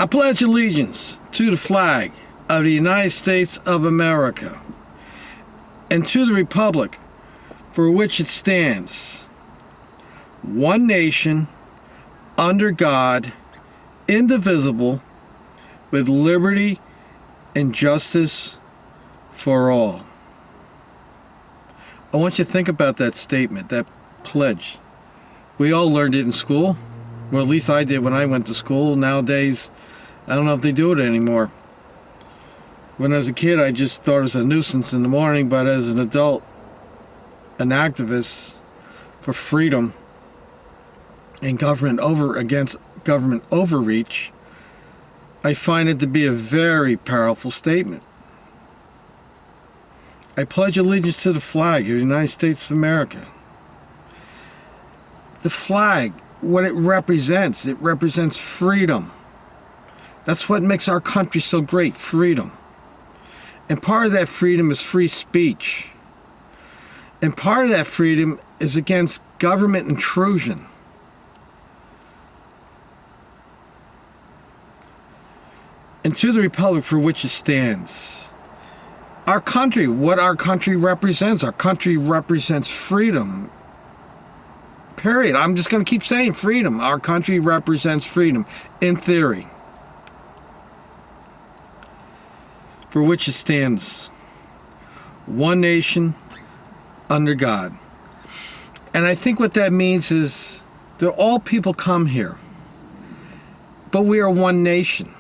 I pledge allegiance to the flag of the United States of America and to the republic for which it stands, one nation, under God, indivisible, with liberty and justice for all. I want you to think about that statement, that pledge. We all learned it in school. Well, at least I did when I went to school. Nowadays, I don't know if they do it anymore. When I was a kid, I just thought it was a nuisance in the morning, but as an adult, an activist for freedom and against government overreach, I find it to be a very powerful statement. I pledge allegiance to the flag of the United States of America. The flag, what it represents freedom. That's what makes our country so great, freedom. And part of that freedom is free speech. And part of that freedom is against government intrusion. And to the republic for which it stands. Our country, what our country represents freedom. Period. I'm just going to keep saying freedom. Our country represents freedom, in theory. For which it stands. One nation, under God. And I think what that means is that all people come here. But we are one nation.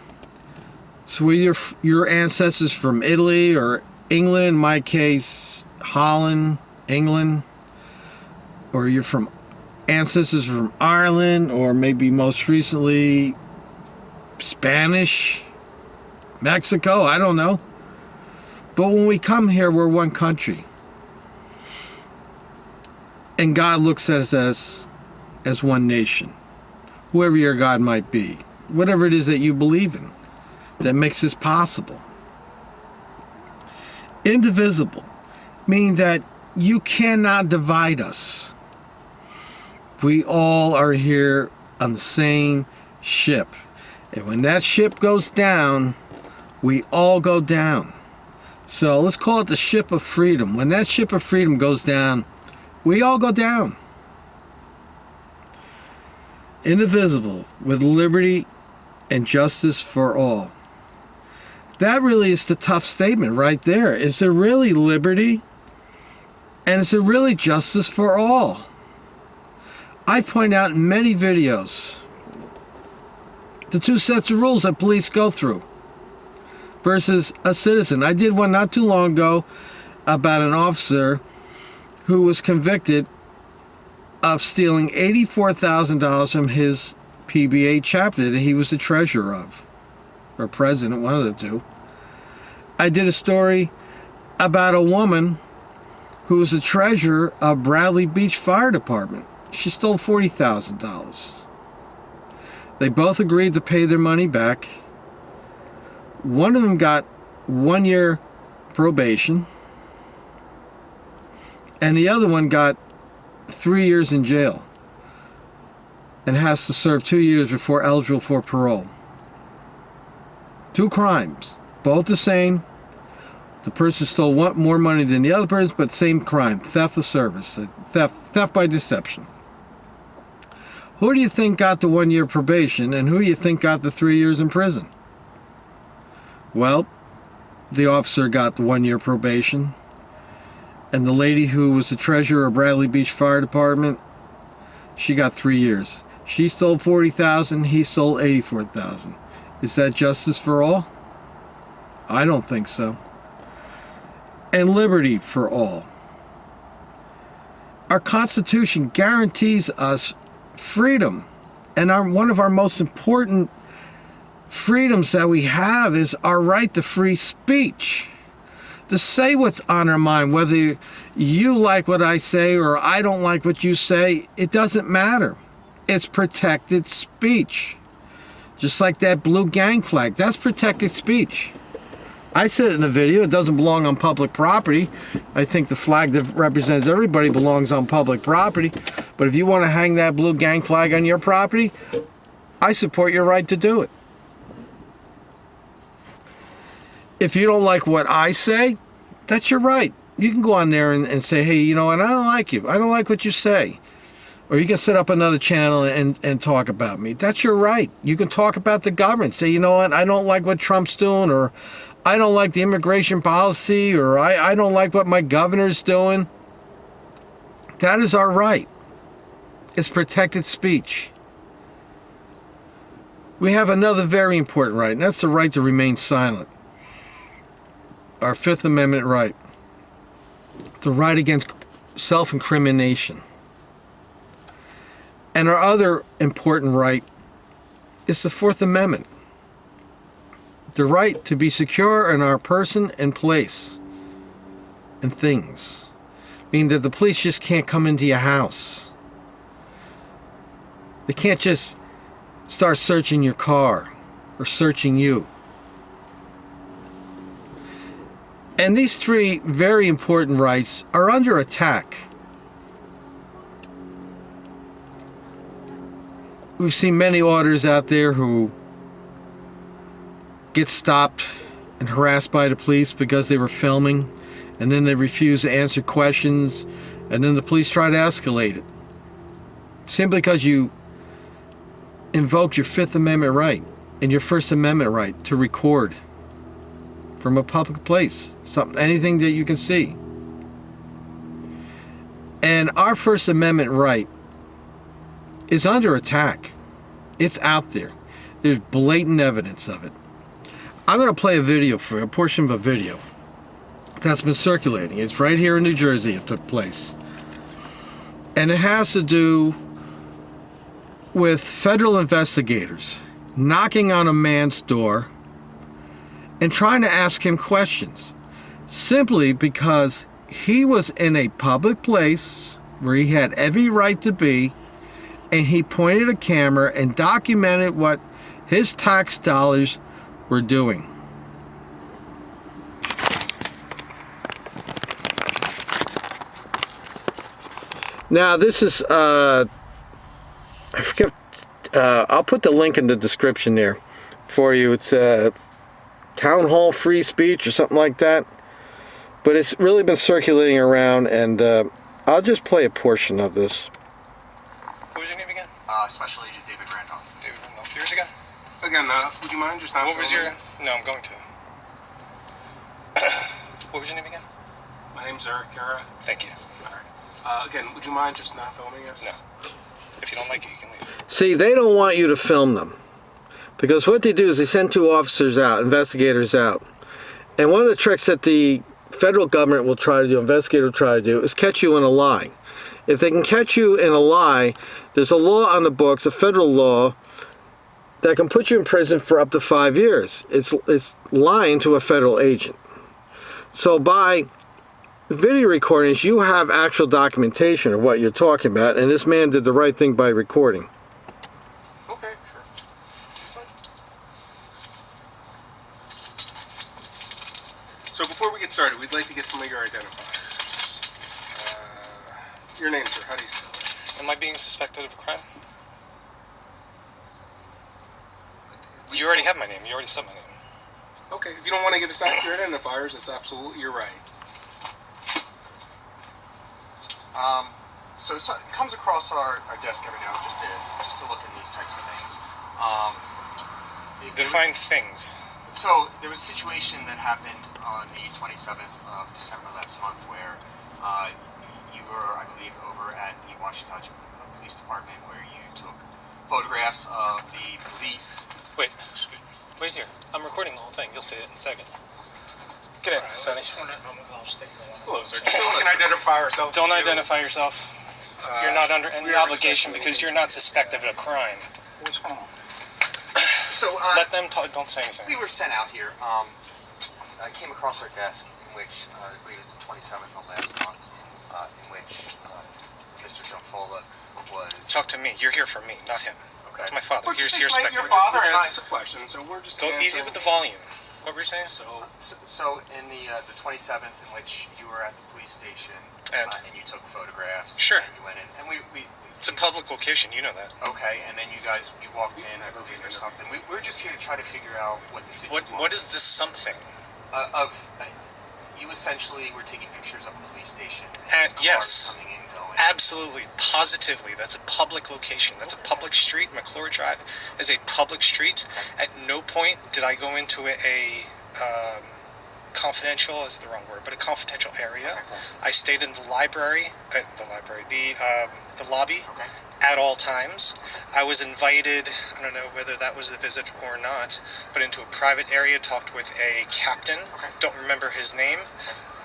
So whether your ancestors from Italy or England, in my case, Holland, England, or you're from ancestors from Ireland, or maybe most recently Spanish, Mexico, I don't know. But when we come here, we're one country. And God looks at us as one nation. Whoever your God might be. Whatever it is that you believe in that makes this possible. Indivisible, meaning that you cannot divide us. We all are here on the same ship. And when that ship goes down, we all go down. So let's call it the ship of freedom. When that ship of freedom goes down, we all go down. Indivisible, with liberty and justice for all. That really is the tough statement right there. Is there really liberty? And is there really justice for all? I point out in many videos the two sets of rules that police go through versus a citizen. I did one not too long ago about an officer who was convicted of stealing $84,000 from his PBA chapter that he was the treasurer of, or president, one of the two. I did a story about a woman who was the treasurer of Bradley Beach Fire Department. She stole $40,000. They both agreed to pay their money back. One of them got 1 year probation, and the other one got 3 years in jail and has to serve 2 years before eligible for parole. Two crimes, both the same. The person stole more money than the other person, but same crime, theft of service, theft by deception. Who do you think got the 1 year probation, and who do you think got the 3 years in prison? Well, the officer got the 1 year probation, and the lady who was the treasurer of Bradley Beach Fire Department, she got 3 years. She stole $40,000, he stole $84,000. Is that justice for all? I don't think so. And liberty for all. Our Constitution guarantees us freedom. And one of our most important freedoms that we have is our right to free speech. To say what's on our mind, whether you like what I say or I don't like what you say, it doesn't matter. It's protected speech. Just like that blue gang flag, that's protected speech. I said it in a video, it doesn't belong on public property. I think the flag that represents everybody belongs on public property. But if you want to hang that blue gang flag on your property, I support your right to do it. If you don't like what I say, that's your right. You can go on there and say, hey, you know what, I don't like you. I don't like what you say. Or you can set up another channel and talk about me. That's your right. You can talk about the government. Say, you know what, I don't like what Trump's doing, or I don't like the immigration policy, or I don't like what my governor's doing. That is our right. It's protected speech. We have another very important right, and that's the right to remain silent. Our Fifth Amendment right. The right against self-incrimination. And our other important right is the Fourth Amendment. The right to be secure in our person and place and things. Meaning that the police just can't come into your house. They can't just start searching your car or searching you. And these three very important rights are under attack. We've seen many auditors out there who get stopped and harassed by the police because they were filming, and then they refuse to answer questions, and then the police try to escalate it. Simply because you invoked your Fifth Amendment right and your First Amendment right to record from a public place, anything that you can see. And our First Amendment right is under attack. It's out there. There's blatant evidence of it. I'm going to play a portion of a video that's been circulating. It's right here in New Jersey it took place. And it has to do with federal investigators knocking on a man's door and trying to ask him questions, simply because he was in a public place where he had every right to be, and he pointed a camera and documented what his tax dollars were doing. Now this is, I forget, I'll put the link in the description there for you. It's Town Hall Free Speech or something like that. But it's really been circulating around, and I'll just play a portion of this. What was your name again? Special Agent David Randolph. David Randolph. Yours again? Again, would you mind just not What was your... filming us? No, I'm going to. What was your name again? My name's Eric Garrett. Thank you. Alright. Again, would you mind just not filming us? No. If you don't like it, you can leave. See, they don't want you to film them. Because what they do is they send two officers out, investigators out. And one of the tricks that the federal government will try to do, investigator will try to do, is catch you in a lie. If they can catch you in a lie, there's a law on the books, a federal law, that can put you in prison for up to 5 years. It's lying to a federal agent. So by video recordings, you have actual documentation of what you're talking about, and this man did the right thing by recording. Okay, sure. So before we get started, we'd like to get some of your identifiers. Your name, sir, how do you spell it? Am I being suspected of a crime? You already have my name. You already said my name. Okay, if you don't want to give us out your identifiers, that's absolutely your right. So it comes across our desk every now and just to look at these types of things. Define things. So there was a situation that happened on the 27th of December last month where you were, I believe, over at the Washington Police Department where you took photographs of the police. Wait, excuse me. Wait here. I'm recording the whole thing. You'll see it in a second. Get in, Sonny. Hello, sir. Just so we can identify ourselves. Don't identify yourself. You're not under any obligation because you're not suspected of a crime. What's wrong? So Let them talk. Don't say anything. we were sent out here. I came across our desk in which, I believe it's the 27th of last month, in which Mr. Jumfola was... Talk to me. You're here for me, not him. Okay. It's my father. Well, just Your explain, your spectator. father asked us a question, so we're just Go answering. easy with the volume. What were you saying? So in the 27th, in which you were at the police station And? you took photographs, Sure. and you went in, and we It's a public location. You know that. okay, and then you walked in, I believe, or something. We're just here to try to figure out what the situation What is this something? You essentially were taking pictures of a police station. And cars yes. coming and going. Absolutely, positively. That's a public location. That's a public street. McClure Drive is a public street. At no point did I go into a confidential is the wrong word, but a confidential area. I stayed in the library, the lobby Okay. at all times. I was invited, I don't know whether that was the visit or not, but into a private area, talked with a captain, don't remember his name,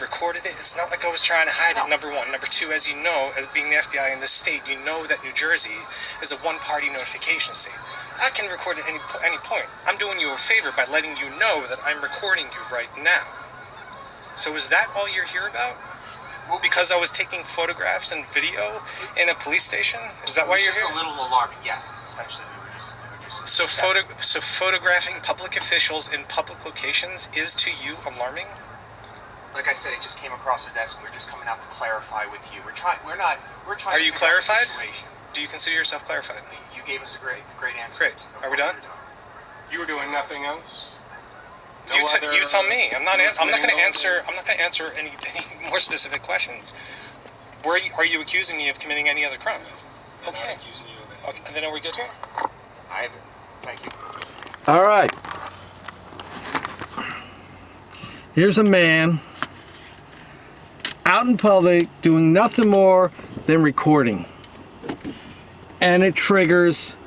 recorded it. It's not like I was trying to hide it, number one. Number two, as you know, as being the FBI in this state, you know that New Jersey is a one-party notification state. I can record at any point. I'm doing you a favor by letting you know that I'm recording you right now. So is that all you're here about? Because I was taking photographs and video in a police station? Is that why you're here? Just a little alarming. Yes, it's essentially we were just. So photographing public officials in public locations is to you alarming? Like I said, it just came across our desk. We're just coming out to clarify with you. We're trying. We're trying. Are to you figure out the clarified? situation. Do you consider yourself clarified? You gave us a great answer. Great. Are we done? You were doing nothing else? No You other- tell me. I'm not no going to committing answer. I'm not going to answer any more specific questions. Are you accusing me of committing any other crime? I'm not Okay. accusing you of anything. And then are we good here? I haven't. Thank you. All right. Here's a man out in public doing nothing more than recording. And it triggers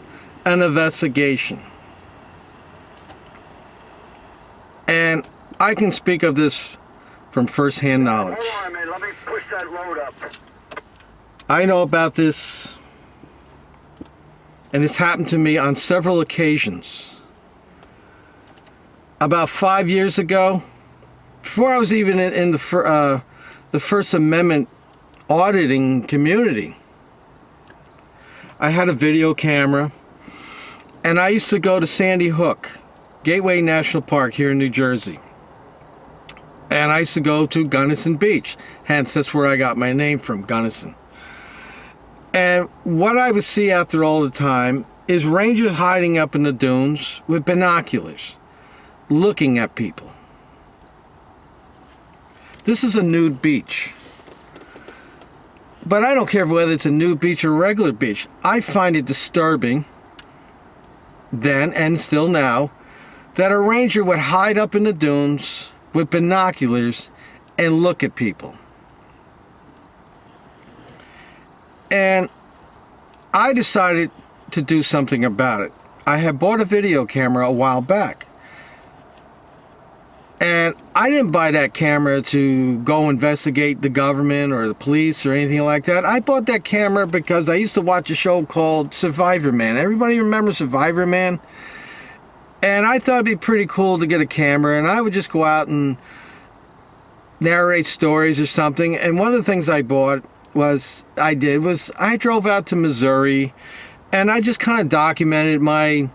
an investigation. And I can speak of this from firsthand knowledge. Hold on a minute, let me push that load up. I know about this, and it's happened to me on several occasions. About 5 years ago, before I was even in the First Amendment auditing community, I had a video camera, and I used to go to Sandy Hook, Gateway National Park here in New Jersey. And I used to go to Gunnison Beach, hence that's where I got my name from, Gunnison. And what I would see out there all the time is rangers hiding up in the dunes with binoculars, looking at people. This is a nude beach. But I don't care whether it's a nude beach or a regular beach. I find it disturbing, then and still now, that a ranger would hide up in the dunes with binoculars and look at people. And I decided to do something about it. I had bought a video camera a while back. And I didn't buy that camera to go investigate the government or the police or anything like that. I bought that camera because I used to watch a show called Survivor Man. Everybody remember Survivor Man? And I thought it'd be pretty cool to get a camera, and I would just go out and narrate stories or something. And one of the things I drove out to Missouri, and I just kind of documented my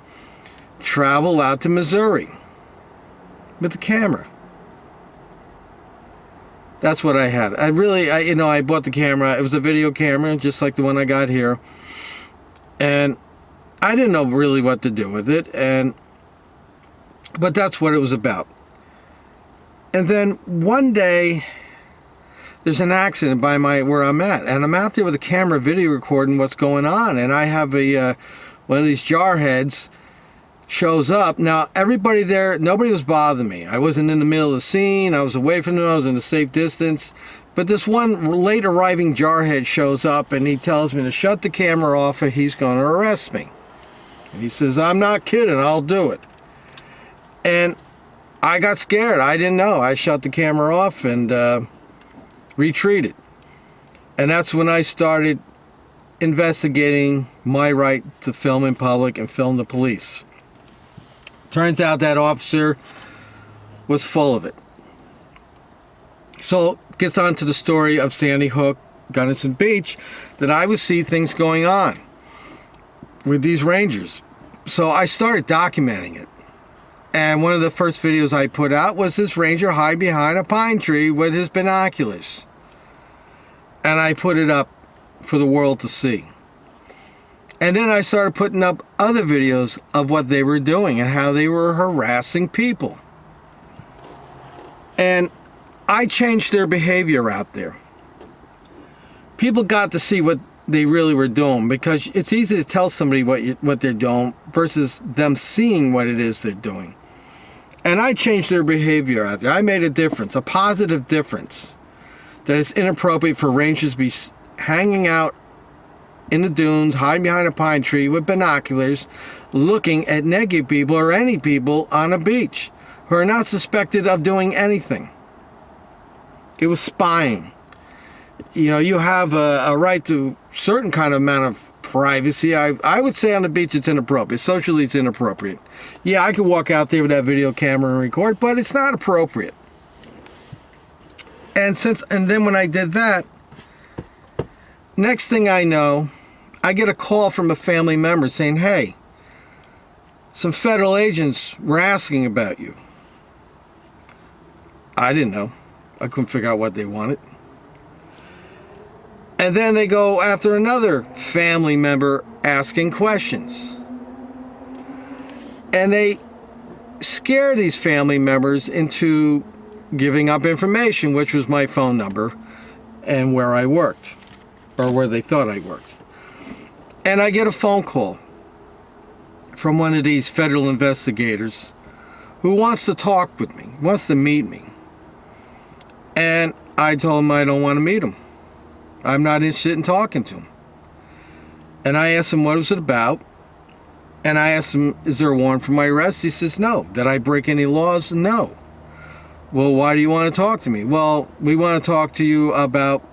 travel out to Missouri with the camera. That's what I had. I bought the camera. It was a video camera, just like the one I got here. And I didn't know really what to do with it, but that's what it was about. And then one day, there's an accident by where I'm at, and I'm out there with a camera video recording what's going on, and I have one of these jarheads shows up. Now, everybody there, nobody was bothering me. I wasn't in the middle of the scene. I was away from them. I was in a safe distance. But this one late arriving jarhead shows up, and he tells me to shut the camera off or he's going to arrest me. And he says, I'm not kidding. I'll do it. And I got scared. I didn't know. I shut the camera off and retreated. And that's when I started investigating my right to film in public and film the police. Turns out that officer was full of it. So it gets on to the story of Sandy Hook, Gunnison Beach, that I would see things going on with these rangers. So I started documenting it. And one of the first videos I put out was this ranger hide behind a pine tree with his binoculars. And I put it up for the world to see. And then I started putting up other videos of what they were doing and how they were harassing people. And I changed their behavior out there. People got to see what they really were doing, because it's easy to tell somebody what they're doing versus them seeing what it is they're doing. And I changed their behavior out there. I made a difference, a positive difference, that it's inappropriate for rangers to be hanging out in the dunes, hiding behind a pine tree with binoculars, looking at naked people or any people on a beach who are not suspected of doing anything. It was spying. You know, you have a right to certain kind of amount of privacy. I would say on the beach it's inappropriate. Socially it's inappropriate. Yeah, I could walk out there with that video camera and record, but it's not appropriate. And then when I did that, next thing I know, I get a call from a family member saying, hey, some federal agents were asking about you. I didn't know. I couldn't figure out what they wanted. And then they go after another family member asking questions. And they scare these family members into giving up information, which was my phone number and where I worked, or where they thought I worked. And I get a phone call from one of these federal investigators who wants to talk with me, wants to meet me. And I told him I don't want to meet him. I'm not interested in talking to him. And I asked him, what was it about? And I asked him, is there a warrant for my arrest? He says, no. Did I break any laws? No. Well, why do you want to talk to me? Well, we want to talk to you about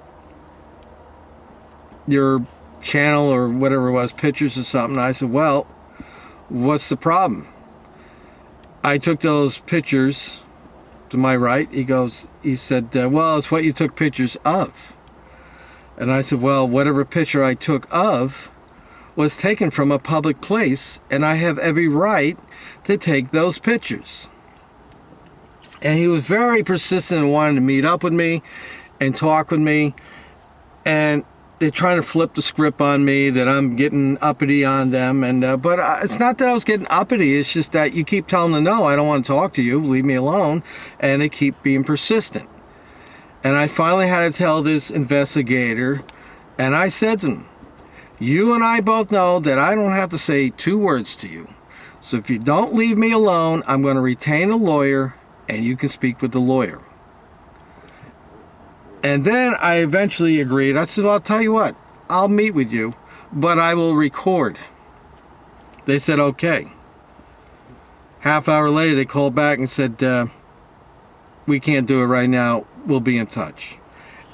your channel or whatever it was, pictures or something. I said, well, what's the problem? I took those pictures to my right. He said, well, it's what you took pictures of. And I said, well, whatever picture I took of was taken from a public place, and I have every right to take those pictures. And he was very persistent in wanting to meet up with me and talk with me. And they're trying to flip the script on me that I'm getting uppity on them. But it's not that I was getting uppity. It's just that you keep telling them, no, I don't want to talk to you. Leave me alone. And they keep being persistent. And I finally had to tell this investigator, and I said to him, you and I both know that I don't have to say 2 words to you. So if you don't leave me alone, I'm going to retain a lawyer, and you can speak with the lawyer. And then I eventually agreed. I said, well, I'll tell you what, I'll meet with you, but I will record. They said, okay. Half hour later, they called back and said, we can't do it right now. We'll be in touch.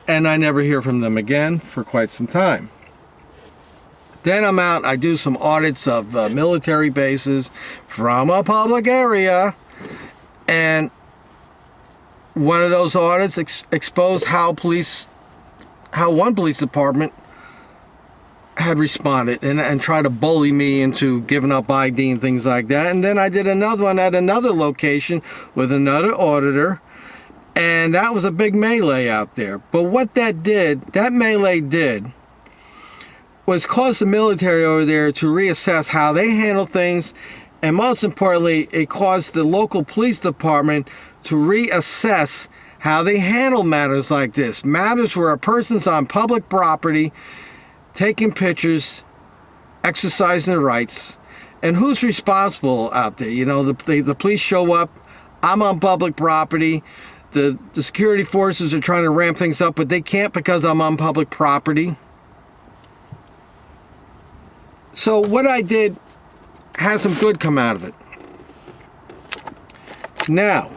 And I never hear from them again for quite some time. Then I'm out, I do some audits of military bases from a public area. And one of those audits exposed how one police department had responded and tried to bully me into giving up ID and things like that. And then I did another one at another location with another auditor. And that was a big melee out there. But what that melee did, was cause the military over there to reassess how they handle things. And most importantly, it caused the local police department to reassess how they handle matters like this. Matters where a person's on public property, taking pictures, exercising their rights. And who's responsible out there? You know, the police show up, I'm on public property. The security forces are trying to ramp things up, but they can't because I'm on public property. So what I did had some good come out of it. Now,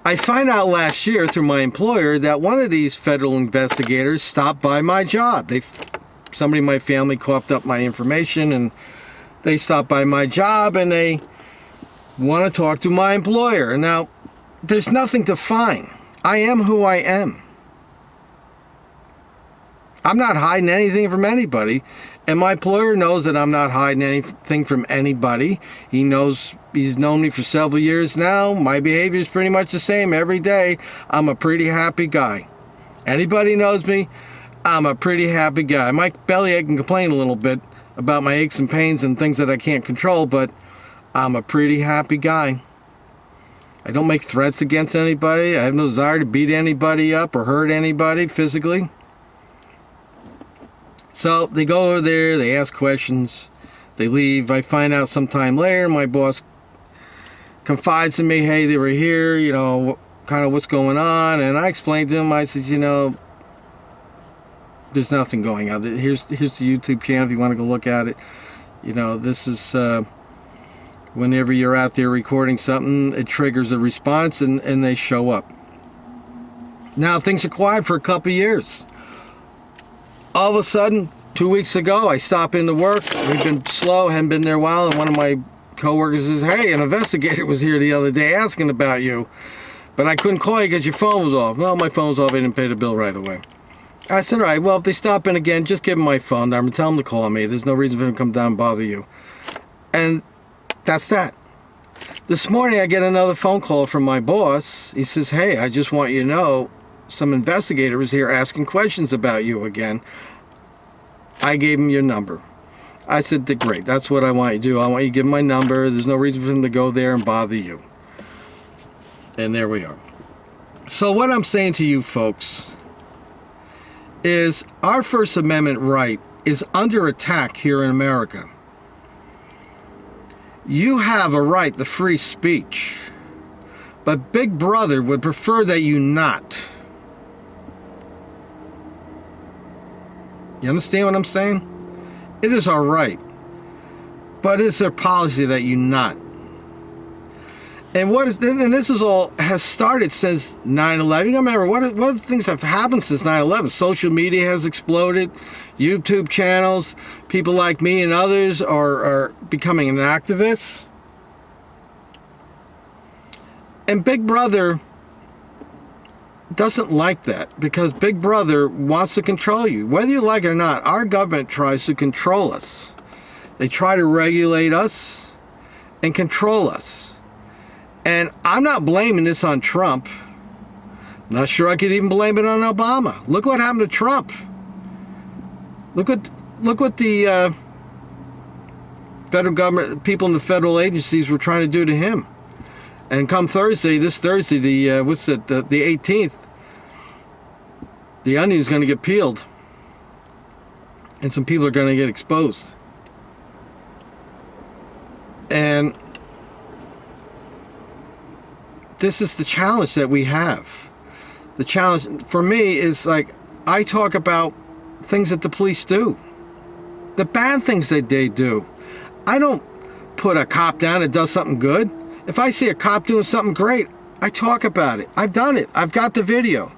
I find out last year through my employer that one of these federal investigators stopped by my job. Somebody in my family coughed up my information, and they stopped by my job, and they want to talk to my employer. Now, there's nothing to find. I am who I am. I'm not hiding anything from anybody. And my employer knows that I'm not hiding anything from anybody. He knows, he's known me for several years now. My behavior is pretty much the same every day. I'm a pretty happy guy. Anybody knows me, I'm a pretty happy guy. My bellyache can complain a little bit about my aches and pains and things that I can't control, but I'm a pretty happy guy. I don't make threats against anybody. I have no desire to beat anybody up or hurt anybody physically. So they go over there, they ask questions, they leave. I find out sometime later, my boss confides in me, hey, they were here, you know, kind of what's going on. And I explained to him, I said, you know, there's nothing going on. Here's the YouTube channel if you want to go look at it. You know, this is whenever you're out there recording something, it triggers a response and they show up. Now things are quiet for a couple of years. All of a sudden, 2 weeks ago, I stop into work. We've been slow, hadn't been there a while, and one of my coworkers says, hey, an investigator was here the other day asking about you, but I couldn't call you because your phone was off. Well, my phone was off. I didn't pay the bill right away. I said, all right, well, if they stop in again, just give them my phone number and tell them to call me. There's no reason for them to come down and bother you. And that's that. This morning, I get another phone call from my boss. He says, hey, I just want you to know, some investigator was here asking questions about you again. I gave him your number. I said, great, that's what I want you to do. I want you to give him my number. There's no reason for him to go there and bother you. And there we are. So what I'm saying to you folks is our First Amendment right is under attack here in America. You have a right to free speech, but Big Brother would prefer that you not. You understand what I'm saying? It is our right, but it's their policy that you not. And this is all has started since 9/11. You gotta remember, what are the things that have happened since 9/11? Social media has exploded. YouTube channels, people like me and others are becoming an activist. And Big Brother doesn't like that, because Big Brother wants to control you. Whether you like it or not, our government tries to control us. They try to regulate us and control us. And I'm not blaming this on Trump. I'm not sure I could even blame it on Obama. Look what happened to Trump. Look what the federal government, people in the federal agencies were trying to do to him. And come Thursday, this Thursday, the 18th, the onion is going to get peeled. And some people are going to get exposed. And this is the challenge that we have. The challenge for me is, like, I talk about things that the police do. The bad things that they do. I don't put a cop down that does something good. If I see a cop doing something great, I talk about it. I've done it. I've got the videos.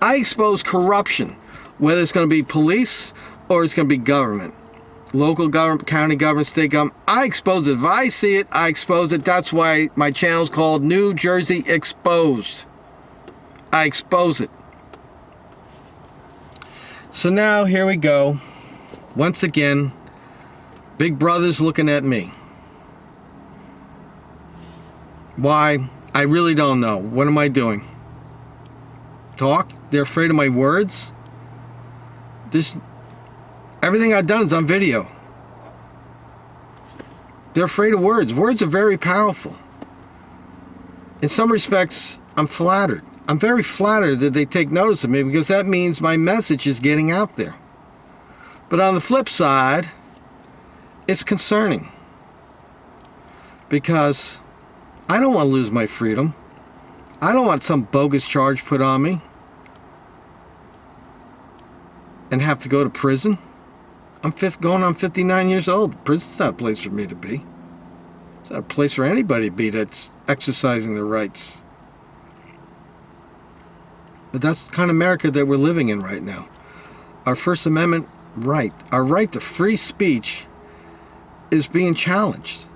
I expose corruption, whether it's going to be police or it's going to be government. Local government, county government, state government. I expose it. If I see it, I expose it. That's why my channel is called New Jersey Exposed. I expose it. So now, here we go. Once again, Big Brother's looking at me. Why? I really don't know. What am I doing? Talk? They're afraid of my words? Everything I've done is on video. They're afraid of words. Words are very powerful. In some respects, I'm flattered. I'm very flattered that they take notice of me, because that means my message is getting out there. But on the flip side, it's concerning, because I don't want to lose my freedom. I don't want some bogus charge put on me and have to go to prison. I'm going on 59 years old. Prison's not a place for me to be. It's not a place for anybody to be that's exercising their rights. But that's the kind of America that we're living in right now. Our First Amendment right, our right to free speech, is being challenged.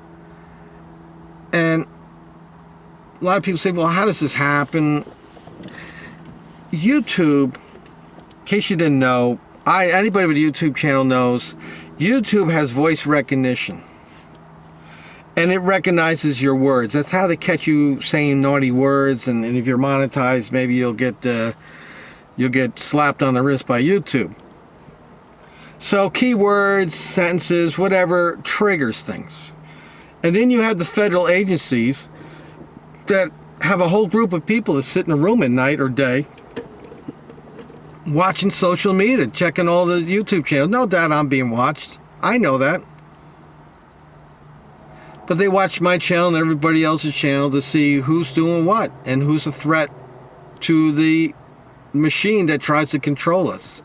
And a lot of people say, well, how does this happen? YouTube, in case you didn't know, anybody with a YouTube channel knows, YouTube has voice recognition. And it recognizes your words. That's how they catch you saying naughty words. And if you're monetized, maybe you'll get slapped on the wrist by YouTube. So keywords, sentences, whatever triggers things. And then you have the federal agencies that have a whole group of people that sit in a room at night or day watching social media, checking all the YouTube channels. No doubt I'm being watched. I know that. But they watch my channel and everybody else's channel to see who's doing what and who's a threat to the machine that tries to control us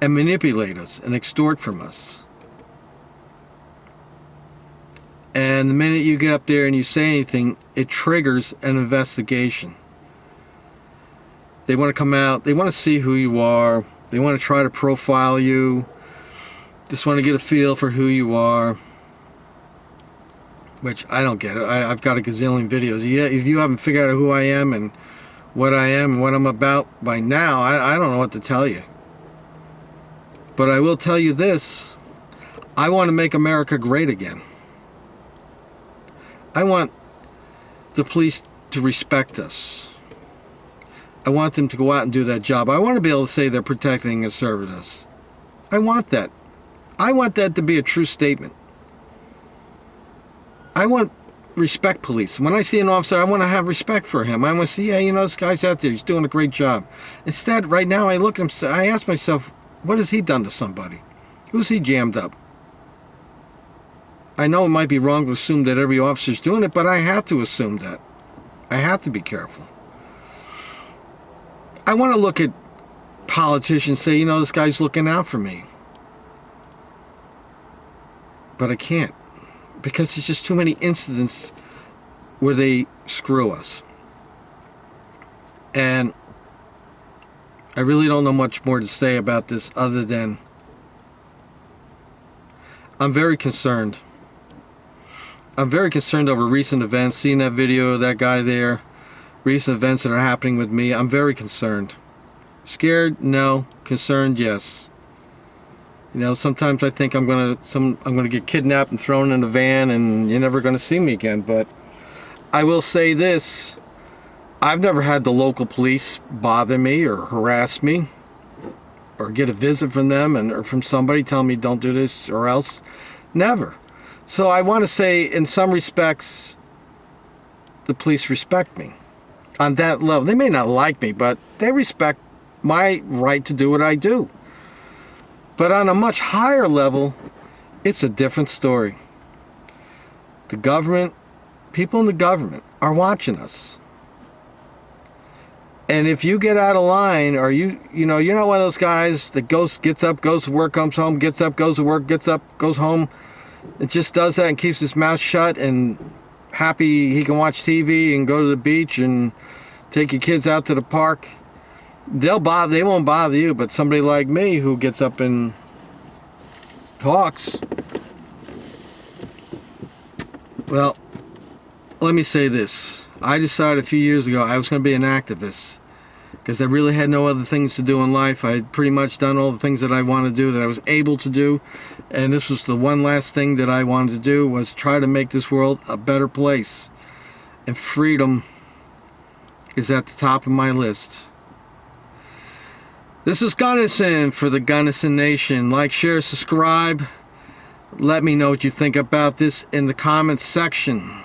and manipulate us and extort from us. And the minute you get up there and you say anything, it triggers an investigation. They want to come out, they want to see who you are, they want to try to profile you, just want to get a feel for who you are, which I don't get it. I've got a gazillion videos. If you haven't figured out who I am and what I am and what I'm about by now, I don't know what to tell you. But I will tell you this, I want to make America great again. I want the police to respect us. I want them to go out and do that job. I want to be able to say they're protecting and serving us. I want that. I want that to be a true statement. I want respect police. When I see an officer, I want to have respect for him. I want to see, yeah, you know, this guy's out there. He's doing a great job. Instead, right now, I look at him, I ask myself, what has he done to somebody? Who's he jammed up? I know it might be wrong to assume that every officer's doing it, but I have to assume that. I have to be careful. I want to look at politicians and say, you know, this guy's looking out for me. But I can't. Because there's just too many incidents where they screw us. And I really don't know much more to say about this other than I'm very concerned. I'm very concerned over recent events, seeing that video of that guy there, recent events that are happening with me. I'm very concerned. Scared? No. Concerned? Yes. You know, sometimes I think I'm gonna get kidnapped and thrown in a van and you're never gonna see me again. But I will say this, I've never had the local police bother me or harass me or get a visit from them or from somebody telling me don't do this or else. Never. So I want to say, in some respects, the police respect me on that level. They may not like me, but they respect my right to do what I do. But on a much higher level, it's a different story. The government, people in the government are watching us. And if you get out of line, or you're not one of those guys that gets up, goes to work, comes home, gets up, goes to work, gets up, goes home, it just does that and keeps his mouth shut and happy he can watch TV and go to the beach and take your kids out to the park. They won't bother you, but somebody like me who gets up and talks, well, let me say this. I decided a few years ago I was going to be an activist because I really had no other things to do in life. I had pretty much done all the things that I wanted to do, that I was able to do, and this was the one last thing that I wanted to do, was try to make this world a better place. And freedom is at the top of my list. This is Gunnison for the Gunnison Nation. Like, share, subscribe. Let me know what you think about this in the comments section.